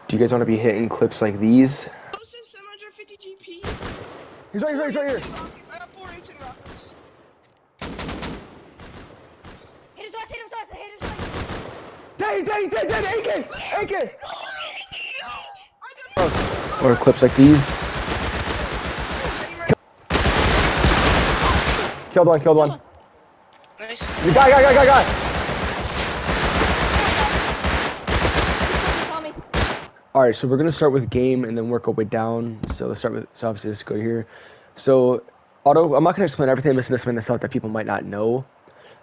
Do you guys want to be hitting clips like these? 750 GP. He's right here. I have 4 instant rockets. Hit his twice, hit him twice. Dead. AK. Or clips like these? Killed one. Nice. The guy. Alright, so we're gonna start with game and then work our way down. So let's start with, so obviously let's go here. So I'm not gonna explain everything, I'm just gonna explain the stuff that people might not know.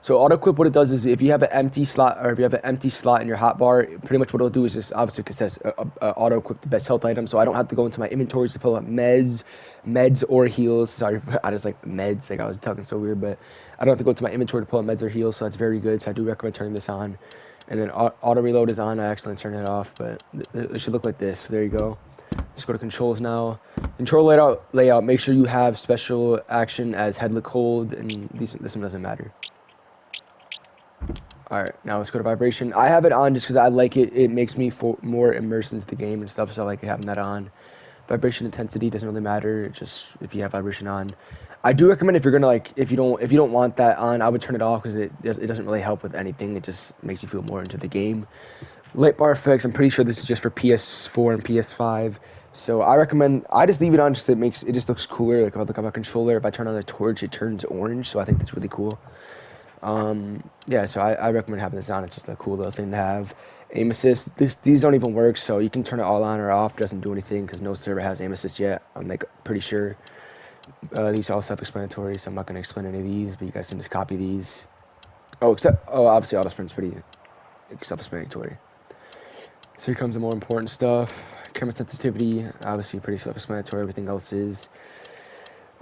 So auto clip, what it does is if you have an empty slot, or if you have an empty slot in your hotbar, pretty much what it'll do is just obviously it says auto clip the best health item. So I don't have to go into my inventories to pull up meds or heals. Sorry, I just like meds, like I was talking so weird, but I don't have to go into my inventory to pull up meds or heals, so that's very good. So I do recommend turning this on. And then auto reload is on. I accidentally turned it off, but it should look like this. So there you go. Let's go to controls now. Control layout. Make sure you have special action as head look hold, and this one doesn't matter. Alright, now let's go to vibration. I have it on just because I like it. It makes me more immersed into the game and stuff, so I like having that on. Vibration intensity doesn't really matter, just if you have vibration on. I do recommend if you're gonna if you don't want that on, I would turn it off because it doesn't really help with anything. It just makes you feel more into the game. Light bar effects, I'm pretty sure this is just for PS4 and PS5. So I just leave it on just it just looks cooler. Like if I look on my controller, if I turn on the torch, it turns orange, so I think that's really cool. Yeah, so I recommend having this on. It's just a cool little thing to have. Aim assist, these don't even work, so you can turn it all on or off. It doesn't do anything because no server has aim assist yet. I'm like pretty sure. These are all self-explanatory, so I'm not going to explain any of these, but you guys can just copy these. Obviously auto sprint's pretty self-explanatory. So here comes the more important stuff. Camera sensitivity, obviously pretty self-explanatory. Everything else is.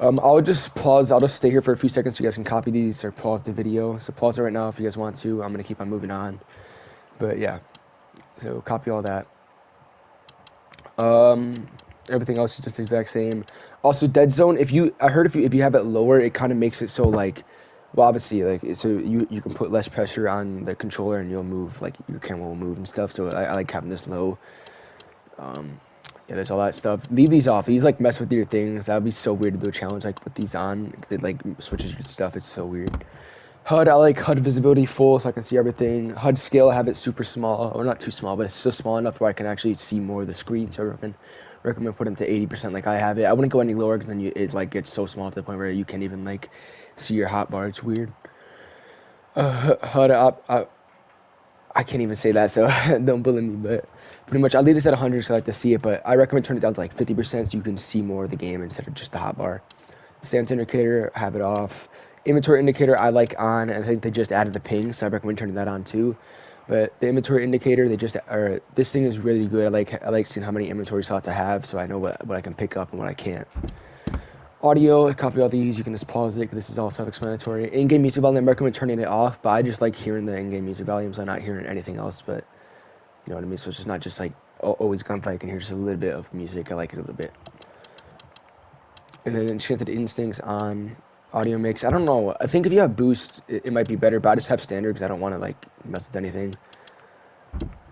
I'll just stay here for a few seconds so you guys can copy these or pause the video. So pause it right now if you guys want to. I'm going to keep on moving on. But yeah, so copy all that. Everything else is just the exact same. Also, dead zone. I heard if you have it lower, it kind of makes it so well, obviously so you can put less pressure on the controller and you'll move, like your camera will move and stuff. So I like having this low. Yeah, there's all that stuff. Leave these off. These mess with your things. That would be so weird to do a challenge with these on. It switches your stuff. It's so weird. HUD, I like HUD visibility full so I can see everything. HUD scale, I have it super small, or not too small, but it's still small enough where I can actually see more of the screen. So I recommend putting it to 80% like I have it. I wouldn't go any lower because then it gets so small to the point where you can't even see your hotbar. It's weird. HUD I can't even say that, so don't bully me, but pretty much I'll leave this at 100 so I like to see it, but I recommend turning it down to 50% so you can see more of the game instead of just the hotbar. Stance indicator, have it off. Inventory indicator I like on, and I think they just added the ping, so I recommend turning that on too. But the inventory indicator, this thing is really good. I like seeing how many inventory slots I have, so I know what I can pick up and what I can't. Audio, copy all these. You can just pause it because this is all self-explanatory. In-game music volume, I recommend turning it off, but I just like hearing the in-game music volume, so I'm not hearing anything else. But you know what I mean. So it's just not just always gunfight. I can hear just a little bit of music. I like it a little bit. And then Enchanted Instincts on audio mix. I don't know. I think if you have boost, it might be better, but I just have standard because I don't want to mess with anything.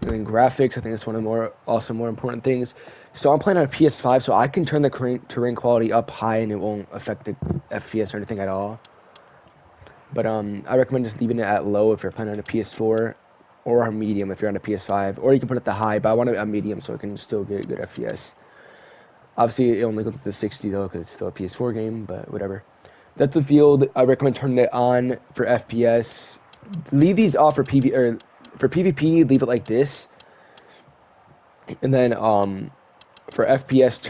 And then graphics, I think that's one of the more important things. So I'm playing on a PS5, so I can turn the terrain quality up high and it won't affect the FPS or anything at all. But I recommend just leaving it at low if you're playing on a PS4, or on medium if you're on a PS5, or you can put it at high, but I want it on medium so it can still get good FPS. Obviously, it only goes up to 60 though, because it's still a PS4 game, but whatever. Depth of field, I recommend turning it on for FPS. Leave these off for PvP, leave it like this. And then for FPS,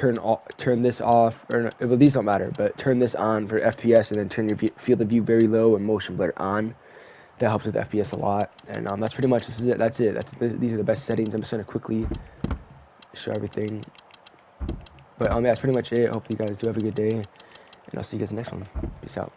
turn this off. Well, these don't matter, but turn this on for FPS, and then turn your field of view very low and motion blur on. That helps with FPS a lot. And that's pretty much this is it. That's it. These are the best settings. I'm just gonna quickly show everything. But that's pretty much it. Hopefully you guys do have a good day, and I'll see you guys in the next one. Peace out.